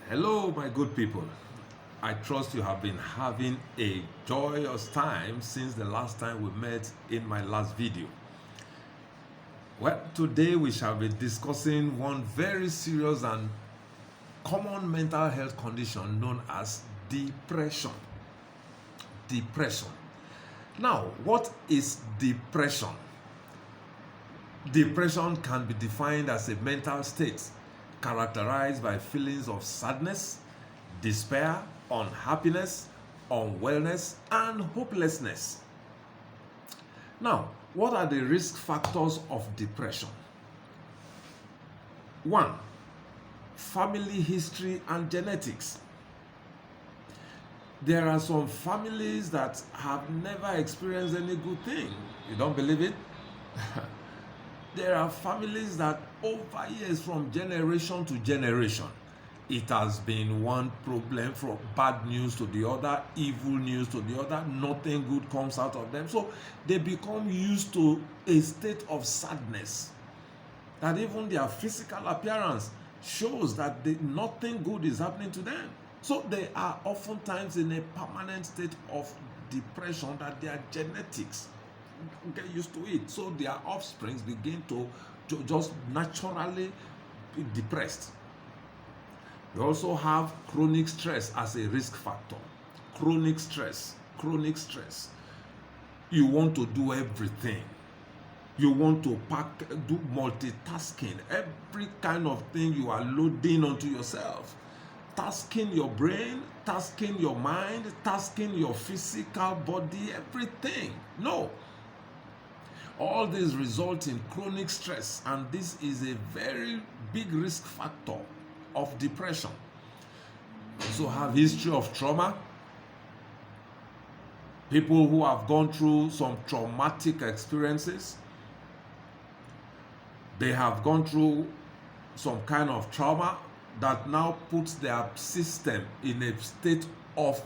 Hello, my good people. I trust you have been having a joyous time since the last time we met in my last video. Well, today we shall be discussing one very serious and common mental health condition known as depression. Depression. Now, what is depression? Depression can be defined as a mental state characterized by feelings of sadness, despair, unhappiness, unwellness, and hopelessness. Now, what are the risk factors of depression? 1. Family history and genetics. There are some families that have never experienced any good thing. You don't believe it? There are families that over years, from generation to generation, it has been one problem, from bad news to the other, evil news to the other, nothing good comes out of them. So they become used to a state of sadness, that even their physical appearance shows that nothing good is happening to them. So they are oftentimes in a permanent state of depression, that their genetics get used to it. So their offsprings begin to just naturally be depressed. We also have chronic stress as a risk factor. Chronic stress. You want to do everything. You want to do multitasking. Every kind of thing you are loading onto yourself. Tasking your brain, tasking your mind, tasking your physical body, everything. No. All these result in chronic stress, and this is a very big risk factor of depression. Also have history of trauma. People who have gone through some traumatic experiences. They have gone through some kind of trauma that now puts their system in a state of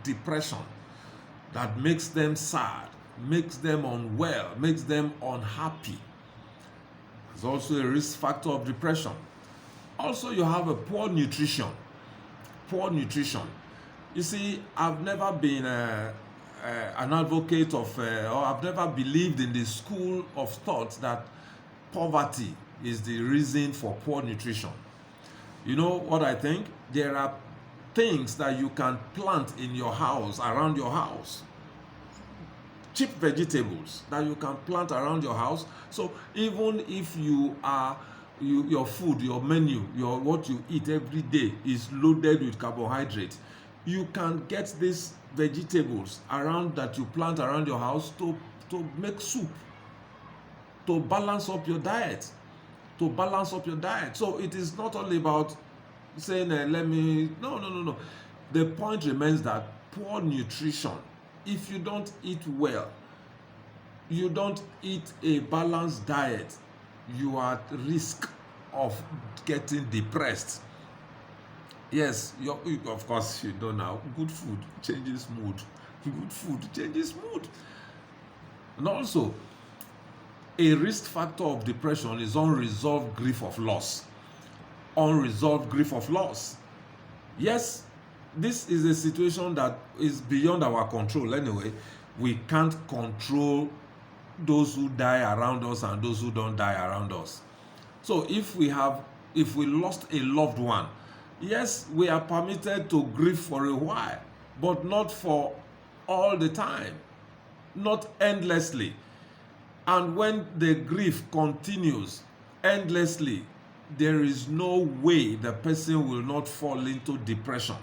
depression that makes them sad, makes them unwell, makes them unhappy. It's also a risk factor of depression. Also, you have a poor nutrition. Poor nutrition. You see, I've never been an advocate of, or I've never believed in the school of thought that poverty is the reason for poor nutrition. You know what I think? There are things that you can plant in your house, around your house. Cheap vegetables that you can plant around your house. So even if your food, your menu, what you eat every day is loaded with carbohydrates, you can get these vegetables around that you plant around your house to make soup, to balance up your diet. So it is not only about saying no. The point remains that poor nutrition, if you don't eat well, you don't eat a balanced diet, you are at risk of getting depressed. Yes, of course you know now, good food changes mood. And also, a risk factor of depression is unresolved grief of loss. Yes, this is a situation that is beyond our control anyway. We can't control those who die around us and those who don't die around us. So if we lost a loved one, yes, we are permitted to grieve for a while, but not for all the time, not endlessly. And when the grief continues endlessly, there is no way the person will not fall into depression,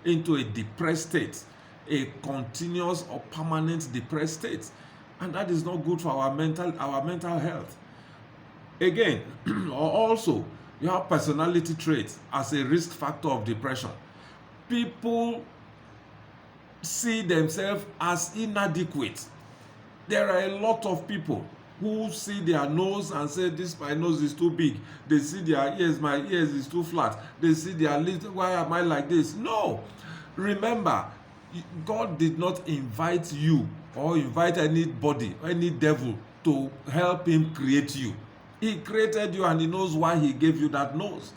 into a depressed state, a continuous or permanent depressed state. And that is not good for our mental health. Again, also, you have personality traits as a risk factor of depression. People see themselves as inadequate. There are a lot of people who see their nose and say, my nose is too big. They see their ears, my ears is too flat. They see their lips, why am I like this? No. Remember, God did not invite you or invite anybody, any devil, to help him create you. He created you and he knows why he gave you that nose.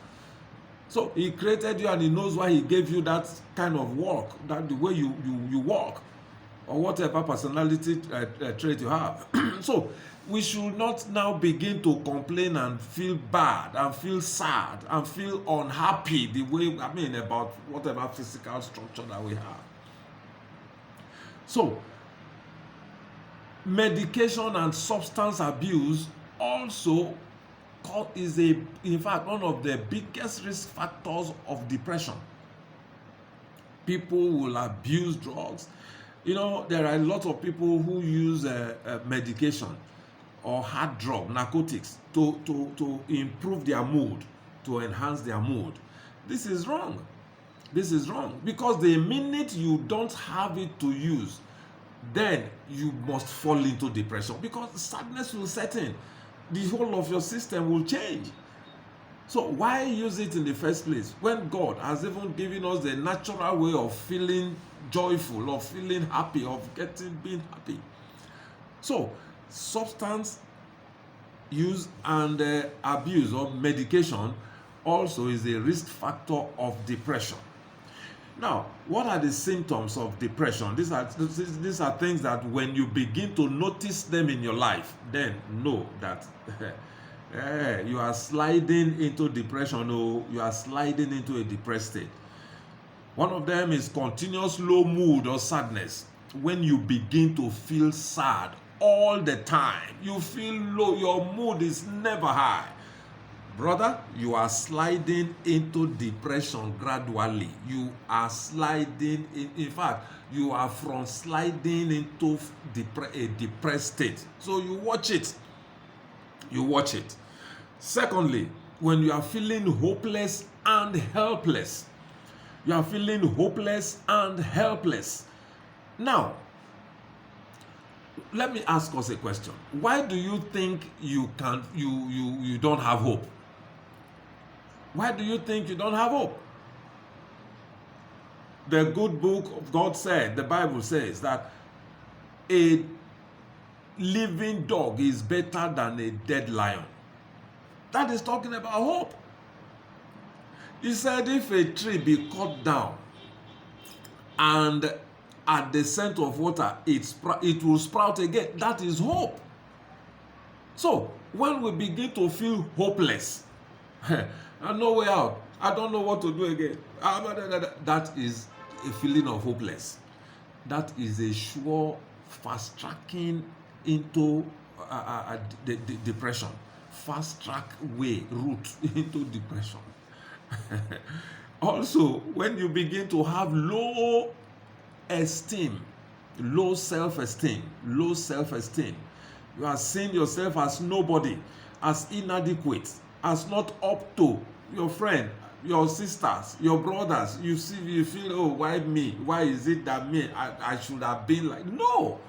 So he created you and he knows why he gave you that kind of walk, that the way you walk, or whatever personality trait you have. So we should not now begin to complain and feel bad and feel sad and feel unhappy the way, about whatever physical structure that we have. So medication and substance abuse also is in fact one of the biggest risk factors of depression. People will abuse drugs. There are a lot of people who use medication or hard drug, narcotics, to improve their mood, to enhance their mood. This is wrong. This is wrong, because the minute you don't have it to use, then you must fall into depression, because sadness will set in. The whole of your system will change. So why use it in the first place when God has even given us the natural way of feeling joyful, of feeling happy, of being happy? So substance use and abuse of medication also is a risk factor of depression. Now, what are the symptoms of depression? These are things that when you begin to notice them in your life, then know that you are sliding into depression, or you are sliding into a depressed state. One of them is continuous low mood or sadness. When you begin to feel sad all the time, you feel low, your mood is never high. Brother, you are sliding into depression gradually. You are sliding, in fact, you are from sliding into a depressed state. So you watch it. You watch it. Secondly, when you are feeling hopeless and helpless. You are feeling hopeless and helpless. Now, let me ask us a question. Why do you think you don't have hope? Why do you think you don't have hope? The good book of God said, the Bible says that a living dog is better than a dead lion. That is talking about hope. He said if a tree be cut down and at the center of water it will sprout again, that is hope. So when we begin to feel hopeless, and no way out, I don't know what to do again, that is a feeling of hopeless. That is a sure fast tracking into the depression, fast track route into depression. Also, when you begin to have low esteem, low self-esteem, you are seeing yourself as nobody, as inadequate, as not up to your friend, your sisters, your brothers. You feel, oh, why me? Why is it that me? I should have been like. No.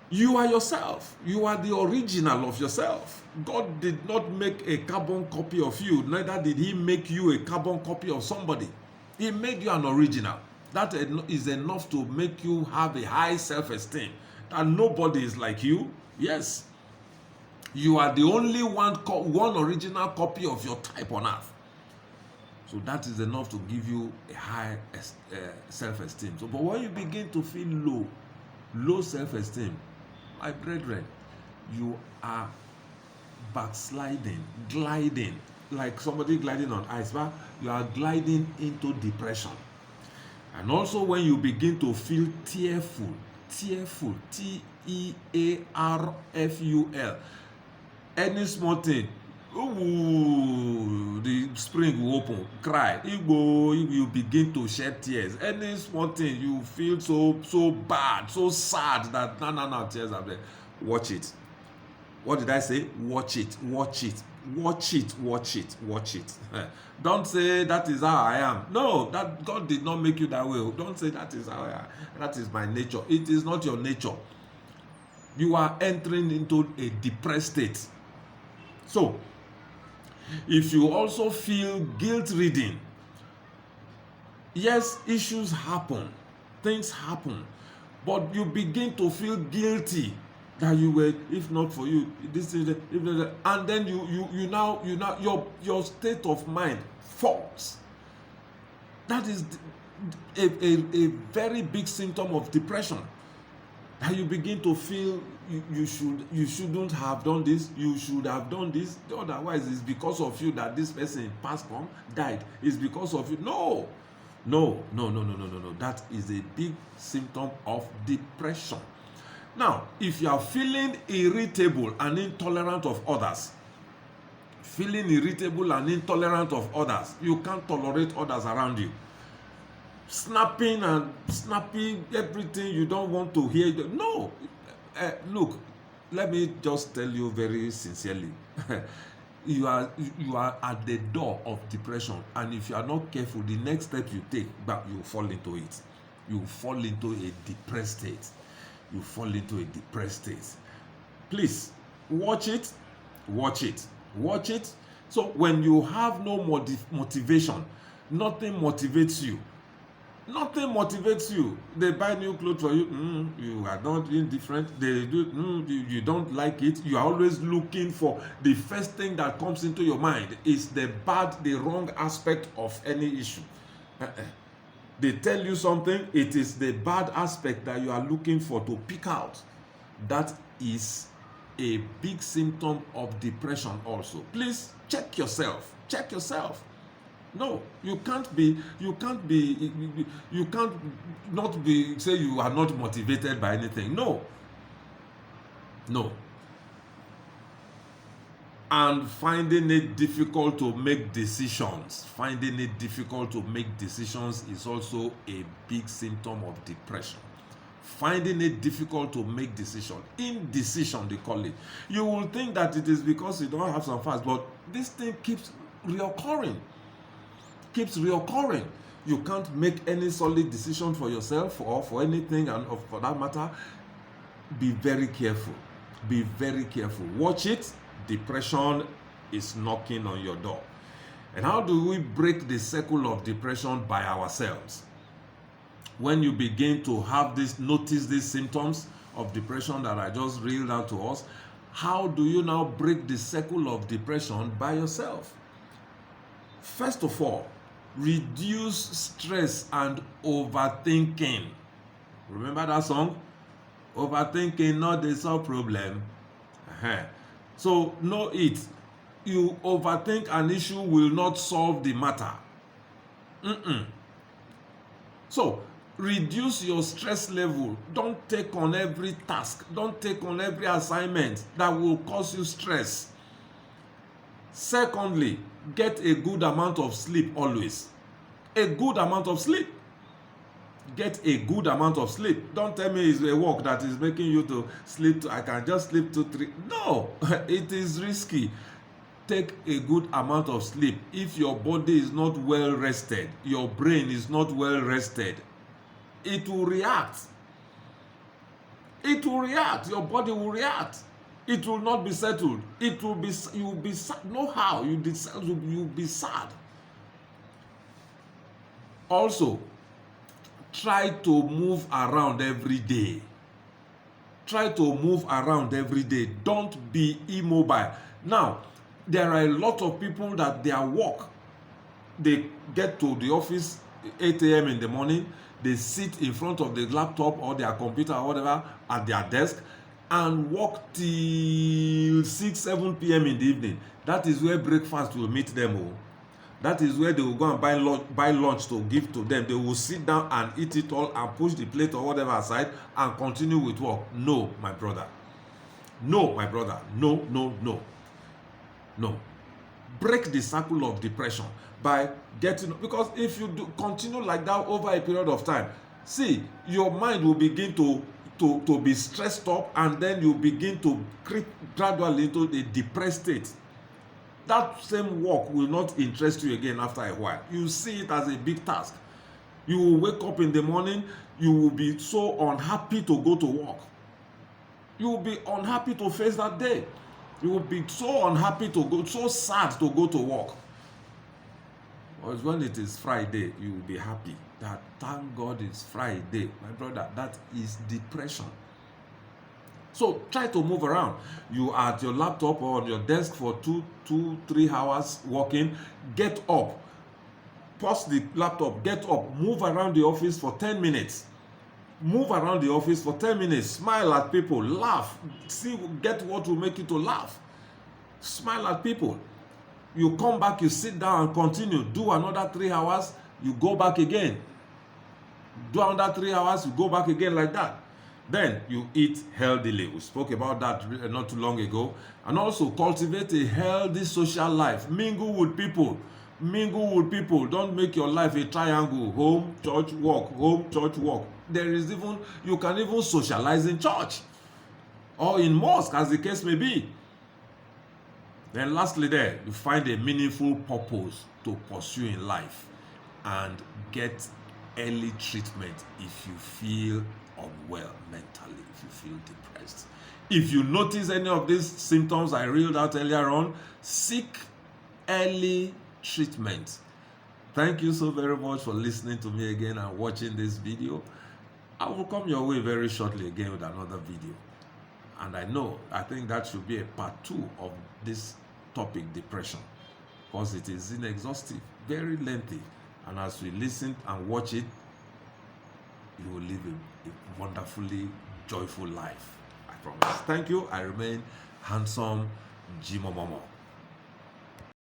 You are yourself. You are the original of yourself. God did not make a carbon copy of you, neither did he make you a carbon copy of somebody. He made you an original. That is enough to make you have a high self-esteem, that nobody is like you. Yes. You are the only one original copy of your type on earth. So that is enough to give you a high self-esteem. So, but when you begin to feel low self-esteem, my brethren, you are backsliding, gliding, like somebody gliding on ice. But you are gliding into depression. And also when you begin to feel tearful, Tearful, any small thing, the spring will open, cry, you begin to shed tears. Any small thing, you feel so bad, so sad that no, tears are there. Watch it. What did I say? Watch it. Don't say that is how I am. No, that God did not make you that way. Don't say that is how I am. That is my nature. It is not your nature. You are entering into a depressed state. So, if you also feel guilt-ridden, yes, issues happen, things happen, but you begin to feel guilty that you were, if not for you, this is and then you now your state of mind falls. That is a very big symptom of depression. That you begin to feel you shouldn't have done this, you should have done this, otherwise it's because of you that this person passed on, died, it's because of you. No, that is a big symptom of depression. Now, if you are feeling irritable and intolerant of others, you can't tolerate others around you, snapping and snapping everything, you don't want to hear. No, look, let me just tell you very sincerely, you are at the door of depression, and if you are not careful, the next step you take, but you fall into it. You fall into a depressed state. Please watch it. So when you have no motivation, nothing motivates you. They buy new clothes for you, you are not indifferent. They do, you don't like it. You are always looking for the first thing that comes into your mind is the wrong aspect of any issue. They tell you something, it is the bad aspect that you are looking for to pick out. That is a big symptom of depression also. Please check yourself. No, you can't not be say you are not motivated by anything. No. And finding it difficult to make decisions. Is also a big symptom of depression. Finding it difficult to make decisions. Indecision, they call it. You will think that it is because you don't have some facts, but this thing keeps reoccurring. You can't make any solid decision for yourself or for anything, and for that matter, be very careful. Watch it. Depression is knocking on your door. And how do we break the cycle of depression? By ourselves. When you begin to notice these symptoms of depression that I just reeled out to us, how do you now break the cycle of depression? By yourself. First of all, reduce stress and overthinking. Remember that song? Overthinking not the solve problem. So know it. You overthink an issue will not solve the matter. So reduce your stress level. Don't take on every task. Don't take on every assignment that will cause you stress. Secondly, get a good amount of sleep always. Get a good amount of sleep. Don't tell me it's a work that is making you to sleep. I can just sleep 2-3. No, it is risky. Take a good amount of sleep. If your body is not well rested, your brain is not well rested, it will react. Your body will react. It will not be settled. You will be sad. Know how you will be sad. Also, try to move around every day. Don't be immobile. Now, there are a lot of people that their work, they get to the office 8 a.m. in the morning, they sit in front of the laptop or their computer or whatever at their desk and work till 6-7 p.m. in the evening. That is where breakfast will meet them. That is where they will go and buy lunch to give to them. They will sit down and eat it all and push the plate or whatever aside and continue with work. No, my brother. No. Break the cycle of depression by because if you continue like that over a period of time, see, your mind will begin to be stressed up, and then you begin to creep gradually into a depressed state. That same work will not interest you again after a while. You see it as a big task. You will wake up in the morning, you will be so unhappy to go to work. You will be unhappy to face that day. You will be so unhappy so sad to go to work. But when it is Friday, you will be happy that thank God it's Friday. My brother, that is depression. So try to move around. You are at your laptop or on your desk for 3 hours working. Get up. Pause the laptop. Get up. Move around the office for 10 minutes. Move around the office for 10 minutes. Smile at people. Laugh. Get what will make you to laugh. Smile at people. You come back, you sit down and continue. Do another 3 hours. You go back again. Do another 3 hours. You go back again like that. Then you eat healthily. We spoke about that not too long ago. And also cultivate a healthy social life. Mingle with people. Mingle with people. Don't make your life a triangle. Home, church, work. Home, church, work. You can even socialize in church or in mosque, as the case may be. Then lastly there, you find a meaningful purpose to pursue in life and get early treatment if you feel unwell mentally, if you feel depressed. If you notice any of these symptoms I reeled out earlier on, seek early treatment. Thank you so very much for listening to me again and watching this video. I will come your way very shortly again with another video. And I think that should be a part 2 of this topic, depression, because it is inexhaustive, very lengthy. And as we listen and watch it, you will live a wonderfully joyful life. I promise. Thank you. I remain handsome Jimomomo.